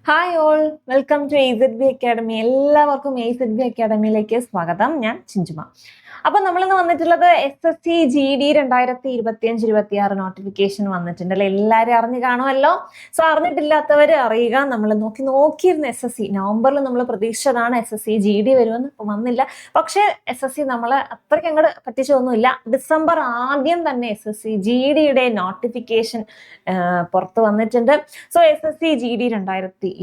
Hi all, welcome to AZB academy. എല്ലാവർക്കും AZB അക്കാഡമിയിലേക്ക് സ്വാഗതം. ഞാൻ ചിഞ്ചുമ. അപ്പൊ നമ്മളിന്ന് വന്നിട്ടുള്ളത് SSC GD 2025-26 നോട്ടിഫിക്കേഷൻ വന്നിട്ടുണ്ട് അല്ലെ. എല്ലാവരും അറിഞ്ഞു കാണുമല്ലോ. സോ അറിഞ്ഞിട്ടില്ലാത്തവർ അറിയുക. നമ്മൾ നോക്കിയിരുന്ന SSC നവംബറിൽ നമ്മൾ പ്രതീക്ഷിച്ചതാണ് SSC GD വരുമെന്ന്. ഇപ്പൊ വന്നില്ല. പക്ഷെ SSC നമ്മളെ അത്രയ്ക്ക് അങ്ങോട്ട് പറ്റിച്ചൊന്നുമില്ല. ഡിസംബർ ആദ്യം തന്നെ SSC GDയുടെ നോട്ടിഫിക്കേഷൻ പുറത്ത് വന്നിട്ടുണ്ട്. സോ SSC GD 2026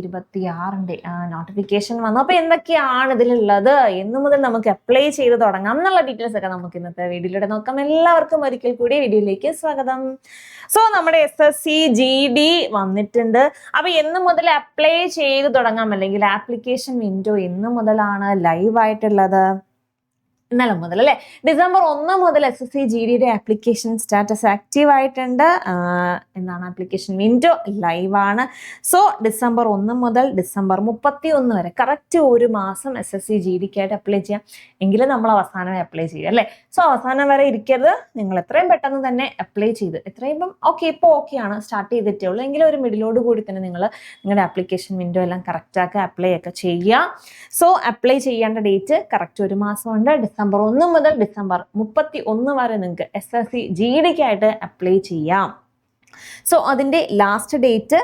നോട്ടിഫിക്കേഷൻ വന്നു. അപ്പൊ എന്തൊക്കെയാണ് ഇതിലുള്ളത്, എന്ന് മുതൽ നമുക്ക് അപ്ലൈ ചെയ്ത് തുടങ്ങാം എന്നുള്ള ഡീറ്റെയിൽസ് ഒക്കെ നമുക്ക് ഇന്നത്തെ വീഡിയോയിലൂടെ നോക്കാം. എല്ലാവർക്കും ഒരിക്കൽ കൂടി വീഡിയോയിലേക്ക് സ്വാഗതം. സോ നമ്മുടെ SSC GD വന്നിട്ടുണ്ട്. അപ്പൊ എന്ന് മുതൽ അപ്ലൈ ചെയ്ത് തുടങ്ങാം, അല്ലെങ്കിൽ ആപ്ലിക്കേഷൻ വിൻഡോ എന്ന് മുതലാണ് ലൈവ് ആയിട്ടുള്ളത്? ഇന്നലെ മുതൽ അല്ലെ. ഡിസംബർ 1 മുതൽ SSC GDയുടെ ആപ്ലിക്കേഷൻ സ്റ്റാറ്റസ് ആക്റ്റീവ് ആയിട്ടുണ്ട്. ആപ്ലിക്കേഷൻ വിൻഡോ ലൈവ് ആണ്. സോ ഡിസംബർ 1 മുതൽ ഡിസംബർ 31 വരെ കറക്റ്റ് ഒരു മാസം SSC GDക്കായിട്ട് അപ്ലൈ ചെയ്യാം. എങ്കിലും നമ്മൾ അവസാനമേ അപ്ലൈ ചെയ്യുക അല്ലെ. സോ അവസാനം വരെ ഇരിക്കരുത്. നിങ്ങൾ എത്രയും പെട്ടെന്ന് തന്നെ അപ്ലൈ ചെയ്ത് ഇപ്പോൾ ഓക്കെയാണ്, സ്റ്റാർട്ട് ചെയ്തിട്ടേ ഉള്ളൂ എങ്കിലും ഒരു മിഡിലോട് കൂടി തന്നെ നിങ്ങൾ നിങ്ങളുടെ ആപ്ലിക്കേഷൻ വിൻഡോ എല്ലാം കറക്റ്റ് ആക്കുക, അപ്ലൈ ഒക്കെ ചെയ്യുക. സോ അപ്ലൈ ചെയ്യേണ്ട ഡേറ്റ് കറക്റ്റ് ഒരു മാസമുണ്ട്. ഡിസംബർ 1 മുതൽ ഡിസംബർ 31 വരെ നിങ്ങൾക്ക് SSC GDക്കായിട്ട് അപ്ലൈ ചെയ്യാം. സോ അതിൻ്റെ ലാസ്റ്റ് ഡേറ്റ്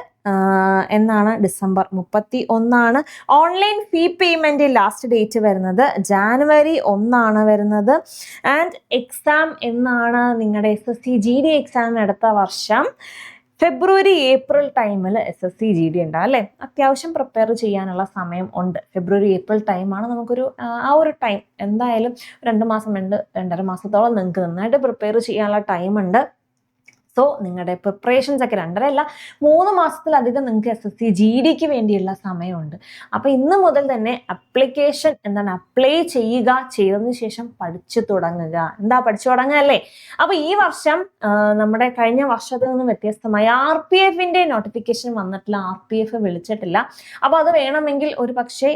എന്നാണ്? ഡിസംബർ 31. ഓൺലൈൻ ഫീ പേയ്മെന്റ് ലാസ്റ്റ് ഡേറ്റ് വരുന്നത് ജാനുവരി 1 വരുന്നത്. ആൻഡ് എക്സാം എന്നാണ്? നിങ്ങളുടെ SSC GD എക്സാം അടുത്ത വർഷം ഫെബ്രുവരി ഏപ്രിൽ ടൈമിൽ SSC GD ഉണ്ടാവും അല്ലേ. അത്യാവശ്യം പ്രിപ്പയർ ചെയ്യാനുള്ള സമയം ഉണ്ട്. ഫെബ്രുവരി ഏപ്രിൽ ടൈമാണ് നമുക്കൊരു ഒരു ടൈം എന്തായാലും 2 മാസം 2.5 മാസത്തോളം നിങ്ങൾക്ക് നന്നായിട്ട് പ്രിപ്പയർ ചെയ്യാനുള്ള ടൈം ഉണ്ട്. സോ നിങ്ങളുടെ പ്രിപ്പറേഷൻസ് ഒക്കെ 2.5 അല്ല 3 മാസത്തിലധികം നിങ്ങൾക്ക് SSC GDക്ക് വേണ്ടിയുള്ള സമയമുണ്ട്. അപ്പോൾ ഇന്ന് മുതൽ തന്നെ ആപ്ലിക്കേഷൻ അപ്ലൈ ചെയ്യുക, ചെയ്തതിന് ശേഷം പഠിച്ചു തുടങ്ങുക. പഠിച്ചു തുടങ്ങുക അല്ലേ. അപ്പോൾ ഈ വർഷം നമ്മുടെ കഴിഞ്ഞ വർഷത്തിൽ നിന്ന് വ്യത്യസ്തമായി RPFന്റെ നോട്ടിഫിക്കേഷൻ വന്നിട്ടില്ല, RPF വിളിച്ചിട്ടില്ല. അപ്പോൾ അത് വേണമെങ്കിൽ ഒരു പക്ഷേ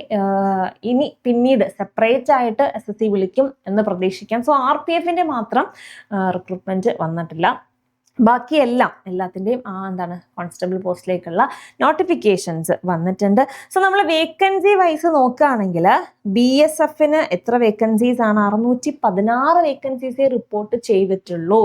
പിന്നീട് സെപ്പറേറ്റ് ആയിട്ട് SSC വിളിക്കും എന്ന് പ്രതീക്ഷിക്കാം. സോ RPFന്റെ മാത്രം റിക്രൂട്ട്മെന്റ് വന്നിട്ടില്ല. ബാക്കി എല്ലാത്തിൻ്റെയും കോൺസ്റ്റബിൾ പോസ്റ്റിലേക്കുള്ള നോട്ടിഫിക്കേഷൻസ് വന്നിട്ടുണ്ട്. സോ നമ്മൾ വേക്കൻസി വൈസ് നോക്കുകയാണെങ്കിൽ BSFന് എത്ര വേക്കൻസീസ് ആണ്? 616 വേക്കൻസീസേ റിപ്പോർട്ട് ചെയ്തിട്ടുള്ളൂ.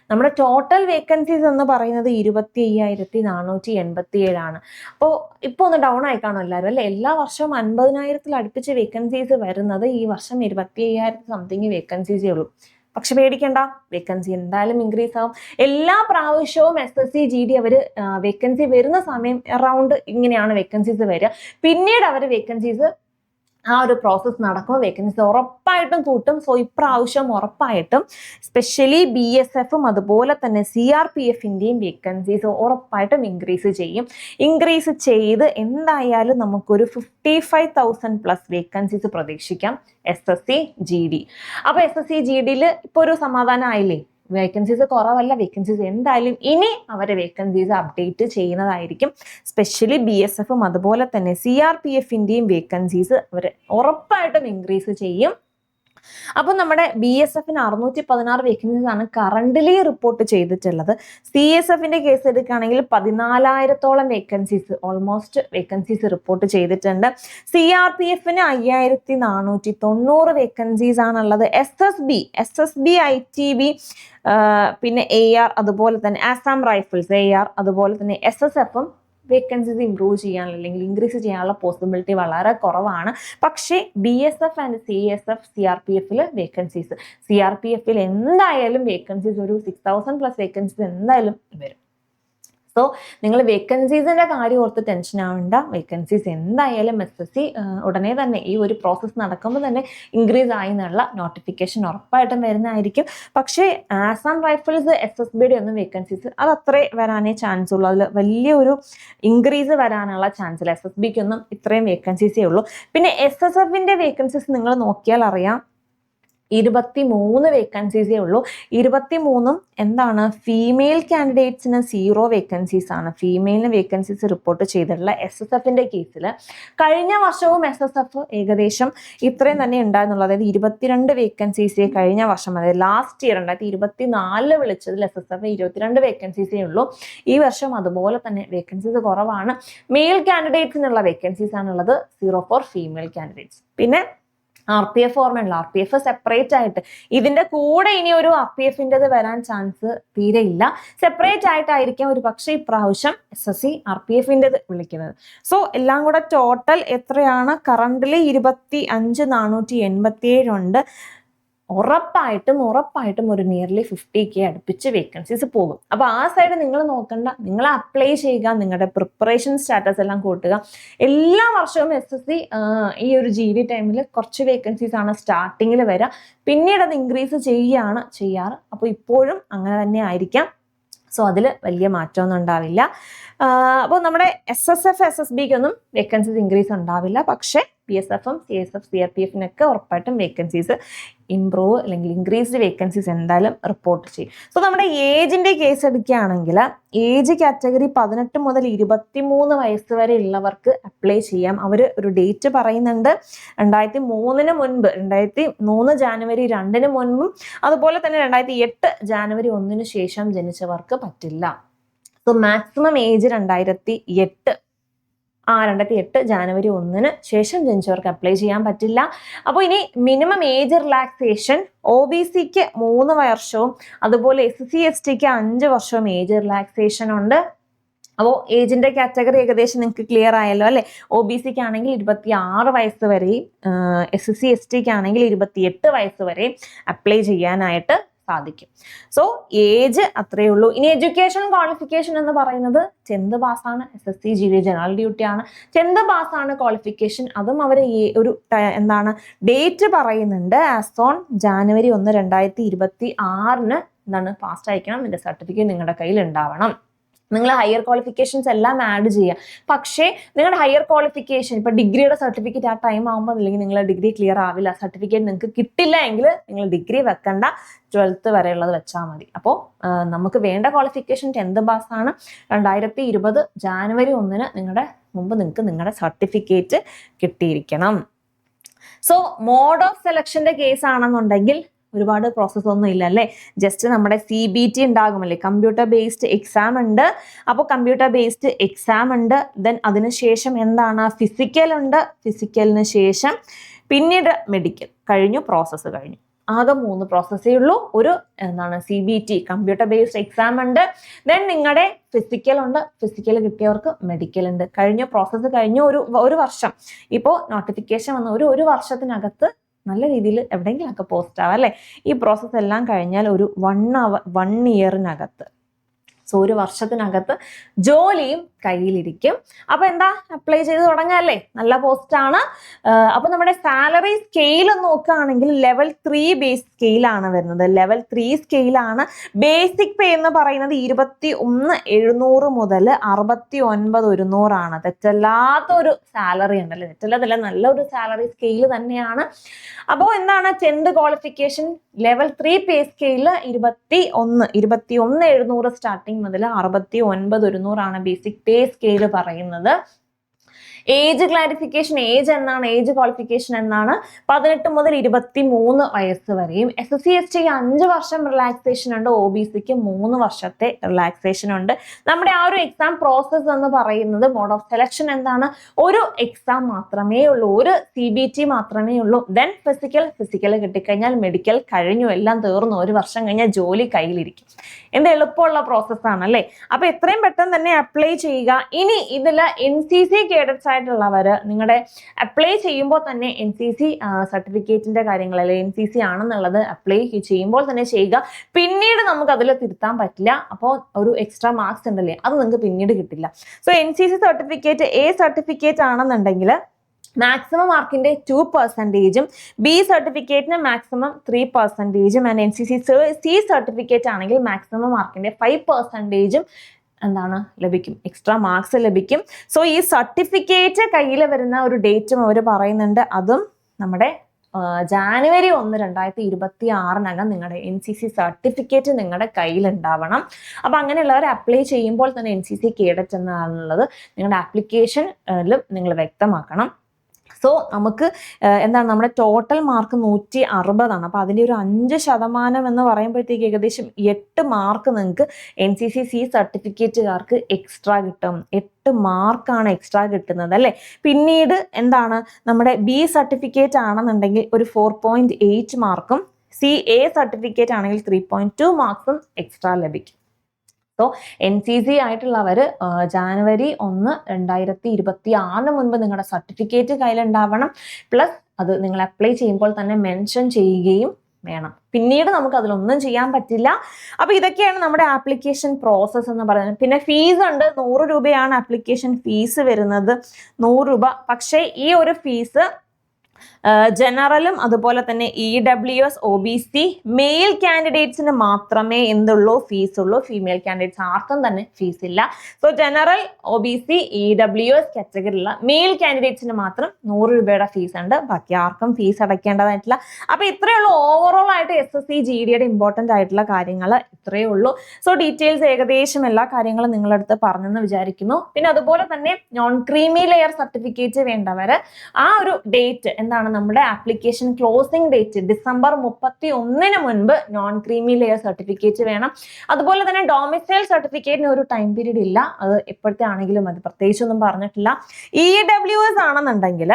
നമ്മുടെ ടോട്ടൽ വേക്കൻസീസ് എന്ന് പറയുന്നത് 25,487 ആണ്. അപ്പോൾ ഇപ്പോൾ ഒന്ന് ഡൗൺ ആയി കാണും എല്ലാവരും അല്ലേ. എല്ലാ വർഷവും 50,000 അടുപ്പിച്ച് വേക്കൻസീസ് വരുന്നത്, ഈ വർഷം 25,000 സംതിങ് വേക്കൻസീസേ ഉള്ളൂ. പക്ഷെ പേടിക്കണ്ട, വേക്കൻസി എന്തായാലും ഇൻക്രീസ് ആവും. എല്ലാ പ്രാവശ്യവും SSC GD അവർ വേക്കൻസി വരുന്ന സമയം അറൗണ്ട് ഇങ്ങനെയാണ് വേക്കൻസീസ് വരിക. പിന്നീട് അവർ വേക്കൻസീസ് ഒരു പ്രോസസ്സ് നടക്കുമ്പോൾ വേക്കൻസി ഉറപ്പായിട്ടും കൂട്ടും. സോ ഇപ്രാവശ്യം ഉറപ്പായിട്ടും സ്പെഷ്യലി BSFും അതുപോലെ തന്നെ CRPFന്റെയും വേക്കൻസീസ് ഉറപ്പായിട്ടും ഇൻക്രീസ് ചെയ്യും. ഇൻക്രീസ് ചെയ്ത് എന്തായാലും നമുക്കൊരു 55,000+ വേക്കൻസീസ് പ്രതീക്ഷിക്കാം SSC GD. അപ്പോൾ SSC GDയിൽ ഇപ്പോൾ ഒരു സമാധാനം ആയില്ലേ. വേക്കൻസീസ് കുറവല്ല, വേക്കൻസീസ് എന്തായാലും ഇനി അവരെ വേക്കൻസീസ് അപ്ഡേറ്റ് ചെയ്യുന്നതായിരിക്കും. സ്പെഷ്യലി BSFും അതുപോലെ തന്നെ CRPFന്റെയും വേക്കൻസീസ് അവർ ഉറപ്പായിട്ടും ഇൻക്രീസ് ചെയ്യും. അപ്പോൾ നമ്മുടെ BSFന് 616 വേക്കൻസീസ് ആണ് കറന്റ്ലി റിപ്പോർട്ട് ചെയ്തിട്ടുള്ളത്. CSFന്റെ കേസ് എടുക്കുകയാണെങ്കിൽ 14,000-ഓളം വേക്കൻസീസ് ഓൾമോസ്റ്റ് വേക്കൻസീസ് റിപ്പോർട്ട് ചെയ്തിട്ടുണ്ട്. CRPFന് 5,490 വേക്കൻസീസ് ആണുള്ളത്. SSB ITB പിന്നെ AR അതുപോലെ തന്നെ ആസാം റൈഫിൾസ് AR അതുപോലെ തന്നെ SSFും വേക്കൻസീസ് ഇംപ്രൂവ് ചെയ്യാനുള്ള അല്ലെങ്കിൽ ഇൻക്രീസ് ചെയ്യാനുള്ള പോസിബിലിറ്റി വളരെ കുറവാണ്. പക്ഷേ BSF ആൻഡ് CSF CRPFിൽ വേക്കൻസീസ്, CRPFിൽ എന്തായാലും വേക്കൻസീസ് ഒരു 6,000+ വേക്കൻസീസ് എന്തായാലും വരും. സോ നിങ്ങൾ വേക്കൻസീസിന്റെ കാര്യം ഓർത്ത് ടെൻഷൻ ആവേണ്ട. വേക്കൻസീസ് എന്തായാലും SSC ഉടനെ തന്നെ ഈ ഒരു പ്രോസസ്സ് നടക്കുമ്പോൾ തന്നെ ഇൻക്രീസ് ആയി എന്നുള്ള നോട്ടിഫിക്കേഷൻ ഉറപ്പായിട്ടും വരുന്നതായിരിക്കും. പക്ഷേ ആസാം റൈഫിൾസ് SSBയുടെ ഒന്നും വേക്കൻസീസ് അത് അത്രേ വരാനേ ചാൻസ് ഉള്ളൂ. അതിൽ വലിയൊരു ഇൻക്രീസ് വരാനുള്ള ചാൻസ് ഇല്ല. SSBക്കൊന്നും ഇത്രയും വേക്കൻസീസേ ഉള്ളൂ. പിന്നെ SSFന്റെ വേക്കൻസീസ് നിങ്ങൾ നോക്കിയാൽ അറിയാം 23 വേക്കൻസീസേ ഉള്ളൂ. 23 എന്താണ്, ഫീമെയിൽ കാൻഡിഡേറ്റ്സിന് 0 വേക്കൻസീസ് ആണ്. ഫീമെയിലിന് വേക്കൻസീസ് റിപ്പോർട്ട് ചെയ്തിട്ടുള്ള SSFന്റെ കേസിൽ കഴിഞ്ഞ വർഷവും SSF ഏകദേശം ഇത്രയും തന്നെ ഉണ്ടായിരുന്നുള്ളൂ. അതായത് 22 വേക്കൻസീസേ കഴിഞ്ഞ വർഷം, അതായത് ലാസ്റ്റ് ഇയർ 2024 വിളിച്ചതിൽ SSF 22 വേക്കൻസീസേ ഉള്ളൂ. ഈ വർഷം അതുപോലെ തന്നെ വേക്കൻസീസ് കുറവാണ്. മെയിൽ കാൻഡിഡേറ്റ്സിനുള്ള വേക്കൻസീസ് ആണുള്ളത്, 0 ഫോർ ഫീമെയിൽ കാൻഡിഡേറ്റ്സ്. പിന്നെ RPF ഓർമ്മയുള്ള, RPF സെപ്പറേറ്റ് ആയിട്ട്, ഇതിന്റെ കൂടെ ഇനി ഒരു RPFൻ്റെത് വരാൻ ചാൻസ് തീരെ ഇല്ല. സെപ്പറേറ്റ് ആയിട്ടായിരിക്കും ഒരു പക്ഷേ ഇപ്രാവശ്യം SSC RPFൻ്റെത് വിളിക്കുന്നത്. സോ എല്ലാം കൂടെ ടോട്ടൽ എത്രയാണ്, കറന്റ്ലി 25,487 ഉണ്ട്. ഉറപ്പായിട്ടും ഒരു നിയർലി 50K അടുപ്പിച്ച് വേക്കൻസീസ് പോകും. അപ്പൊ ആ സൈഡ് നിങ്ങൾ നോക്കണ്ട, നിങ്ങൾ അപ്ലൈ ചെയ്യുക, നിങ്ങളുടെ പ്രിപ്പറേഷൻ സ്റ്റാറ്റസ് എല്ലാം കൂട്ടുക. എല്ലാ വർഷവും SSC ഈ ഒരു GD ടൈമിൽ കുറച്ച് വേക്കൻസീസ് ആണ് സ്റ്റാർട്ടിങ്ങിൽ വരിക, പിന്നീട് അത് ഇൻക്രീസ് ചെയ്യാറ്. അപ്പോൾ ഇപ്പോഴും അങ്ങനെ തന്നെ ആയിരിക്കാം. സോ അതിൽ വലിയ മാറ്റമൊന്നും ഉണ്ടാവില്ല. അപ്പോൾ നമ്മുടെ SSF SSBക്കൊന്നും വേക്കൻസീസ് ഇൻക്രീസ് ഉണ്ടാവില്ല. പക്ഷേ PSFും CSF CRPFിനൊക്കെ ഉറപ്പായിട്ടും വേക്കൻസീസ് ഇംപ്രൂവ് അല്ലെങ്കിൽ ഇൻക്രീസ്ഡ് വേക്കൻസീസ് എന്തായാലും റിപ്പോർട്ട് ചെയ്യും. സോ നമ്മുടെ ഏജിന്റെ കേസ് എടുക്കുകയാണെങ്കിൽ ഏജ് കാറ്റഗറി 18 മുതൽ 23 വയസ്സ് വരെ ഉള്ളവർക്ക് അപ്ലൈ ചെയ്യാം. അവർ ഒരു ഡേറ്റ് പറയുന്നുണ്ട്, 2003 മുൻപ്, 2003 ജാനുവരി 2 മുൻപും അതുപോലെ തന്നെ 2008 ജാനുവരി 1 ശേഷം ജനിച്ചവർക്ക് പറ്റില്ല. സോ മാക്സിമം ഏജ് 2008 ജാനുവരി 1 ശേഷം ജനിച്ചവർക്ക് അപ്ലൈ ചെയ്യാൻ പറ്റില്ല. അപ്പോൾ ഇനി മിനിമം ഏജ് റിലാക്സേഷൻ OBCക്ക് 3 വർഷവും അതുപോലെ SC STക്ക് 5 വർഷവും ഏജ് റിലാക്സേഷൻ ഉണ്ട്. അപ്പോൾ ഏജിന്റെ കാറ്റഗറി ഏകദേശം നിങ്ങൾക്ക് ക്ലിയർ ആയല്ലോ അല്ലെ. OBCക്ക് ആണെങ്കിൽ 26 വയസ്സ് വരെയും SC STക്ക് ആണെങ്കിൽ 28 വയസ്സ് വരെയും അപ്ലൈ ചെയ്യാനായിട്ട് സാധിക്കും. സോ ഏജ് അത്രയേ ഉള്ളൂ. ഇനി എഡ്യൂക്കേഷൻ ക്വാളിഫിക്കേഷൻ എന്ന് പറയുന്നത് 10th പാസ്സാണ്. SSC GD general duty ആണ്, 10th പാസ്സാണ് ക്വാളിഫിക്കേഷൻ. അതും അവർ ഒരു ഡേറ്റ് പറയുന്നുണ്ട്, ആസ് ഓൺ ജാനുവരി 1, 2026 എന്താണ് പാസ് അയക്കണം. ഇതിന്റെ സർട്ടിഫിക്കറ്റ് നിങ്ങളുടെ കയ്യിൽ ഉണ്ടാവണം. നിങ്ങൾ ഹയർ ക്വാളിഫിക്കേഷൻസ് എല്ലാം ആഡ് ചെയ്യുക. പക്ഷേ നിങ്ങളുടെ ഹയർ ക്വാളിഫിക്കേഷൻ ഇപ്പൊ ഡിഗ്രിയുടെ സർട്ടിഫിക്കറ്റ് ആ ടൈം ആകുമ്പോൾ അല്ലെങ്കിൽ നിങ്ങളുടെ ഡിഗ്രി ക്ലിയർ ആവില്ല, സർട്ടിഫിക്കറ്റ് നിങ്ങൾക്ക് കിട്ടില്ല എങ്കിൽ നിങ്ങൾ ഡിഗ്രി വെക്കണ്ട, 12th വരെയുള്ളത് വെച്ചാൽ മതി. അപ്പോൾ നമുക്ക് വേണ്ട ക്വാളിഫിക്കേഷൻ 10th പാസ്സാണ്. 2020 ജാനുവരി 1 നിങ്ങൾക്ക് നിങ്ങളുടെ സർട്ടിഫിക്കറ്റ് കിട്ടിയിരിക്കണം. സോ മോഡ് ഓഫ് സെലക്ഷന്റെ കേസ് ആണെന്നുണ്ടെങ്കിൽ ഒരുപാട് പ്രോസസ് ഒന്നും ഇല്ല അല്ലേ. ജസ്റ്റ് നമ്മുടെ CBT ഉണ്ടാകുമല്ലേ, കമ്പ്യൂട്ടർ ബേസ്ഡ് എക്സാം ഉണ്ട്. അപ്പോൾ കമ്പ്യൂട്ടർ ബേസ്ഡ് എക്സാം ഉണ്ട്. ദെൻ അതിനുശേഷം എന്താണ്, ഫിസിക്കൽ ഉണ്ട്. ഫിസിക്കലിന് ശേഷം പിന്നീട് മെഡിക്കൽ കഴിഞ്ഞു, പ്രോസസ്സ് കഴിഞ്ഞു. ആകെ 3 പ്രോസസ്സേ ഉള്ളൂ. ഒരു CBT കമ്പ്യൂട്ടർ ബേസ്ഡ് എക്സാം ഉണ്ട്. ദെൻ നിങ്ങളുടെ ഫിസിക്കൽ ഉണ്ട്. ഫിസിക്കൽ കിട്ടിയവർക്ക് മെഡിക്കൽ ഉണ്ട്. കഴിഞ്ഞ പ്രോസസ്സ് കഴിഞ്ഞു. ഒരു വർഷം ഇപ്പോൾ നോട്ടിഫിക്കേഷൻ വന്ന ഒരു വർഷത്തിനകത്ത് നല്ല രീതിയിൽ എവിടെയെങ്കിലുമൊക്കെ പോസ്റ്റ് ആവാം അല്ലേ. ഈ പ്രോസസ്സ് എല്ലാം കഴിഞ്ഞാൽ ഒരു 1 ഇയറിനകത്ത്, സോ ഒരു വർഷത്തിനകത്ത് ജോലിയും കയ്യിലിരിക്കും. അപ്പൊ എന്താ, അപ്ലൈ ചെയ്ത് തുടങ്ങാല്ലേ, നല്ല പോസ്റ്റ് ആണ്. അപ്പൊ നമ്മുടെ സാലറി സ്കെയിൽ നോക്കുകയാണെങ്കിൽ ലെവൽ 3 ബേസ് സ്കെയിലാണ് വരുന്നത്. ലെവൽ 3 സ്കെയിലാണ്. ബേസിക് പേ എന്ന് പറയുന്നത് 21,700 മുതൽ 69,100 ആണ്. തെറ്റല്ലാത്തൊരു സാലറി ഉണ്ടല്ലേ, തെറ്റല്ലാതല്ല, നല്ലൊരു സാലറി സ്കെയിൽ തന്നെയാണ്. അപ്പോൾ എന്താണ്, 10th ക്വാളിഫിക്കേഷൻ ലെവൽ 3 പേ സ്കെയില് 21,700 സ്റ്റാർട്ടിങ് മുതൽ 69,100 ആണ് ബേസിക് പേ സ്കെയിൽ പറയുന്നത്. ഏജ് ക്ലാരിഫിക്കേഷൻ, ഏജ് ക്വാളിഫിക്കേഷൻ എന്നാണ് 18 മുതൽ 23 വയസ്സ് വരെയും. SSC STക്ക് 5 വർഷം റിലാക്സേഷൻ ഉണ്ട്. OBCക്ക് 3 വർഷത്തെ റിലാക്സേഷൻ ഉണ്ട്. നമ്മുടെ ആ ഒരു എക്സാം പ്രോസസ് എന്ന് പറയുന്നത് മോഡ് ഓഫ് സെലക്ഷൻ എന്താണ്, ഒരു എക്സാം മാത്രമേ ഉള്ളൂ, ഒരു CBT മാത്രമേ ഉള്ളൂ. ദെൻ ഫിസിക്കൽ കിട്ടിക്കഴിഞ്ഞാൽ മെഡിക്കൽ കഴിഞ്ഞു, എല്ലാം തീർന്നു. ഒരു വർഷം കഴിഞ്ഞാൽ ജോലി കയ്യിലിരിക്കും. എന്ത് എളുപ്പമുള്ള പ്രോസസ്സാണ് അല്ലേ. അപ്പൊ എത്രയും പെട്ടെന്ന് തന്നെ അപ്ലൈ ചെയ്യുക. ഇനി ഇതിൽ NCC കേഡറ്റ്സ് ആയിട്ടുള്ളവര് നിങ്ങളുടെ അപ്ലൈ ചെയ്യുമ്പോൾ തന്നെ NCC സർട്ടിഫിക്കറ്റിന്റെ കാര്യങ്ങൾ അല്ലെങ്കിൽ NCC ആണെന്നുള്ളത് അപ്ലൈ ചെയ്യുമ്പോൾ തന്നെ ചെയ്യുക. പിന്നീട് നമുക്ക് അതിൽ തിരുത്താൻ പറ്റില്ല. അപ്പോൾ ഒരു എക്സ്ട്രാ മാർക്സ് ഉണ്ടല്ലേ, അത് നിങ്ങൾക്ക് പിന്നീട് കിട്ടില്ല. So NCC certificate A certificate ആണെന്നുണ്ടെങ്കിൽ മാക്സിമം മാർക്കിന്റെ 2%, B സർട്ടിഫിക്കറ്റിന് maximum 3%, and NCC C certificate ആണെങ്കിൽ മാക്സിമം മാർക്കിന്റെ 5% ലഭിക്കും, എക്സ്ട്രാ മാർക്സ് ലഭിക്കും. സോ ഈ സർട്ടിഫിക്കറ്റ് കയ്യിൽ വരുന്ന ഒരു ഡേറ്റും അവർ പറയുന്നുണ്ട്, അതും നമ്മുടെ ജാനുവരി 1, 2026 നിങ്ങളുടെ NCC സർട്ടിഫിക്കറ്റ് നിങ്ങളുടെ കയ്യിൽ ഉണ്ടാവണം. അപ്പൊ അങ്ങനെയുള്ളവർ അപ്ലൈ ചെയ്യുമ്പോൾ തന്നെ NCC കേഡറ്റ് എന്നാണുള്ളത് നിങ്ങളുടെ ആപ്ലിക്കേഷനിലും നിങ്ങൾ വ്യക്തമാക്കണം. സോ നമുക്ക് എന്താണ് നമ്മുടെ ടോട്ടൽ മാർക്ക് 160 അപ്പൊ അതിൻ്റെ ഒരു 5% എന്ന് പറയുമ്പോഴത്തേക്ക് ഏകദേശം 8 മാർക്ക് നിങ്ങൾക്ക് NCC സർട്ടിഫിക്കറ്റുകാർക്ക് എക്സ്ട്രാ കിട്ടും. 8 മാർക്കാണ് എക്സ്ട്രാ കിട്ടുന്നത് അല്ലേ. പിന്നീട് എന്താണ് നമ്മുടെ B സർട്ടിഫിക്കറ്റ് ആണെന്നുണ്ടെങ്കിൽ ഒരു 4.8 മാർക്കും CA സർട്ടിഫിക്കറ്റ് ആണെങ്കിൽ 3.2 മാർക്സും എക്സ്ട്രാ ലഭിക്കും. സോ NCC ആയിട്ടുള്ളവർ ജാനുവരി 1, 2026 മുൻപ് നിങ്ങളുടെ സർട്ടിഫിക്കറ്റ് കയ്യിലുണ്ടാവണം. പ്ലസ് അത് നിങ്ങൾ അപ്ലൈ ചെയ്യുമ്പോൾ തന്നെ മെൻഷൻ ചെയ്യുകയും വേണം. പിന്നീട് നമുക്ക് അതിലൊന്നും ചെയ്യാൻ പറ്റില്ല. അപ്പൊ ഇതൊക്കെയാണ് നമ്മുടെ ആപ്ലിക്കേഷൻ പ്രോസസ്സ് എന്ന് പറയുന്നത്. പിന്നെ ഫീസ് ഉണ്ട്, 100 രൂപയാണ് ആപ്ലിക്കേഷൻ ഫീസ് വരുന്നത്. 100 രൂപ. പക്ഷേ ഈ ഒരു ഫീസ് ജനറലും അതുപോലെ തന്നെ EWS OBC മെയിൽ കാൻഡിഡേറ്റ്സിന് മാത്രമേ എന്തുള്ളൂ ഫീസ് ഉള്ളൂ. ഫീമെയിൽ കാൻഡിഡേറ്റ്സ് ആർക്കും തന്നെ ഫീസ് ഇല്ല. സോ ജനറൽ OBC EWS കാറ്റഗറിയിലുള്ള മെയിൽ കാൻഡിഡേറ്റ്സിന് മാത്രം 100 രൂപയുടെ ഫീസ് ഉണ്ട്. ബാക്കി ആർക്കും ഫീസ് അടയ്ക്കേണ്ടതായിട്ടില്ല. അപ്പൊ ഇത്രയേ ഉള്ളൂ ഓവറോൾ ആയിട്ട് SSC GDയുടെ ഇമ്പോർട്ടൻ്റ് ആയിട്ടുള്ള കാര്യങ്ങൾ ഇത്രയേ ഉള്ളൂ. സോ ഡീറ്റെയിൽസ് ഏകദേശം എല്ലാ കാര്യങ്ങളും നിങ്ങളടുത്ത് പറഞ്ഞെന്ന് വിചാരിക്കുന്നു. പിന്നെ അതുപോലെ തന്നെ നോൺ ക്രീമി ലെയർ സർട്ടിഫിക്കറ്റ് വേണ്ടവർ ആ ഒരു ഡേറ്റ് എന്താണ് നമ്മുടെ ആപ്ലിക്കേഷൻ ക്ലോസിംഗ് ഡേറ്റ് ഡിസംബർ 31 മുൻപ് നോൺ ക്രീമി ലെയർ സർട്ടിഫിക്കറ്റ് വേണം. അതുപോലെ തന്നെ ഡൊമിസൈൽ സർട്ടിഫിക്കറ്റിന് ഒരു ടൈം പീരീഡ് ഇല്ല. അത് എപ്പോഴത്തെ ആണെങ്കിലും അത് പ്രത്യേകിച്ചൊന്നും പറഞ്ഞിട്ടില്ല. EWS ആണെന്നുണ്ടെങ്കിൽ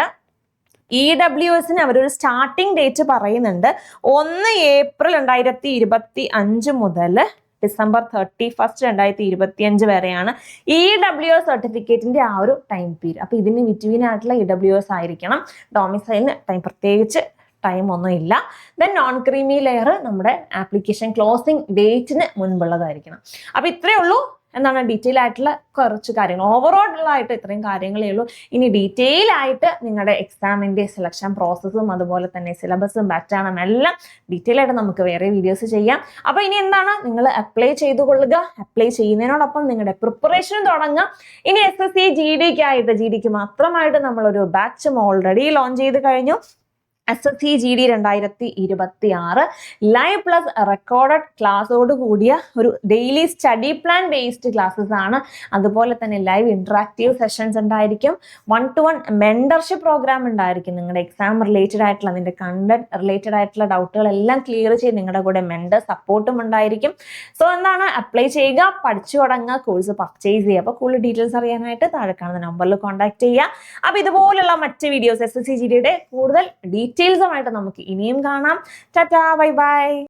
EWSന് അവരൊരു സ്റ്റാർട്ടിംഗ് ഡേറ്റ് പറയുന്നുണ്ട്. 1 ഏപ്രിൽ 2025 മുതൽ ഡിസംബർ 31, 2025 വരെയാണ് EWS സർട്ടിഫിക്കറ്റിന്റെ ആ ഒരു ടൈം പീരീഡ്. അപ്പൊ ഇതിന് ബിറ്റ്വീൻ ആയിട്ടുള്ള EWS ആയിരിക്കണം. ഡൊമിസൈലിന് ടൈം പ്രത്യേകിച്ച് ടൈം ഒന്നും ഇല്ല. ദെൻ നോൺ ക്രീമി ലെയർ നമ്മുടെ ആപ്ലിക്കേഷൻ ക്ലോസിംഗ് ഡേറ്റിന് മുൻപുള്ളതായിരിക്കണം. അപ്പൊ ഇത്രയേ ഉള്ളൂ എന്താണ് ഡീറ്റെയിൽ ആയിട്ടുള്ള കുറച്ച് കാര്യങ്ങൾ. ഓവറോൾ ആയിട്ട് ഇത്രയും കാര്യങ്ങളേ ഉള്ളൂ. ഇനി ഡീറ്റെയിൽ ആയിട്ട് നിങ്ങളുടെ എക്സാമിന്റെ സെലക്ഷൻ പ്രോസസ്സും അതുപോലെ തന്നെ സിലബസും പാറ്റേണും എല്ലാം ഡീറ്റെയിൽ ആയിട്ട് നമുക്ക് വേറെ വീഡിയോസ് ചെയ്യാം. അപ്പൊ ഇനി എന്താണ് നിങ്ങൾ അപ്ലൈ ചെയ്തുകൊള്ളുക. അപ്ലൈ ചെയ്യുന്നതിനോടൊപ്പം നിങ്ങളുടെ പ്രിപ്പറേഷൻ തുടങ്ങുക. ഇനി SSC GDക്ക് മാത്രമായിട്ട് നമ്മളൊരു ബാച്ചും ഓൾറെഡി ലോഞ്ച് ചെയ്ത് കഴിഞ്ഞു. SSC GD 2026 live plus recorded ക്ലാസ്സോട് കൂടിയ ഒരു daily study plan based classes ആണ്. അതുപോലെ തന്നെ ലൈവ് ഇന്ററാക്റ്റീവ് സെഷൻസ് ഉണ്ടായിരിക്കും. 1-to-1 മെന്റർഷിപ്പ് പ്രോഗ്രാം ഉണ്ടായിരിക്കും. നിങ്ങളുടെ എക്സാം റിലേറ്റഡ് ആയിട്ടുള്ള അതിന്റെ കണ്ടന്റ് റിലേറ്റഡ് ആയിട്ടുള്ള ഡൗട്ടുകളെല്ലാം ക്ലിയർ ചെയ്ത് നിങ്ങളുടെ കൂടെ മെന്റർ സപ്പോർട്ടും ഉണ്ടായിരിക്കും. സോ എന്താണ് അപ്ലൈ ചെയ്യുക, പഠിച്ചു തുടങ്ങുക, കോഴ്സ് പർച്ചേസ് ചെയ്യുക. അപ്പോൾ കൂടുതൽ ഡീറ്റെയിൽസ് അറിയാനായിട്ട് താഴെ കാണുന്ന നമ്പറിൽ കോൺടാക്ട് ചെയ്യുക. അപ്പോൾ ഇതുപോലുള്ള മറ്റ് വീഡിയോസ് SSC GDയുടെ കൂടുതൽ ഡീറ്റെയിൽസുമായിട്ട് നമുക്ക് ഇനിയും കാണാം. Tata, bye bye.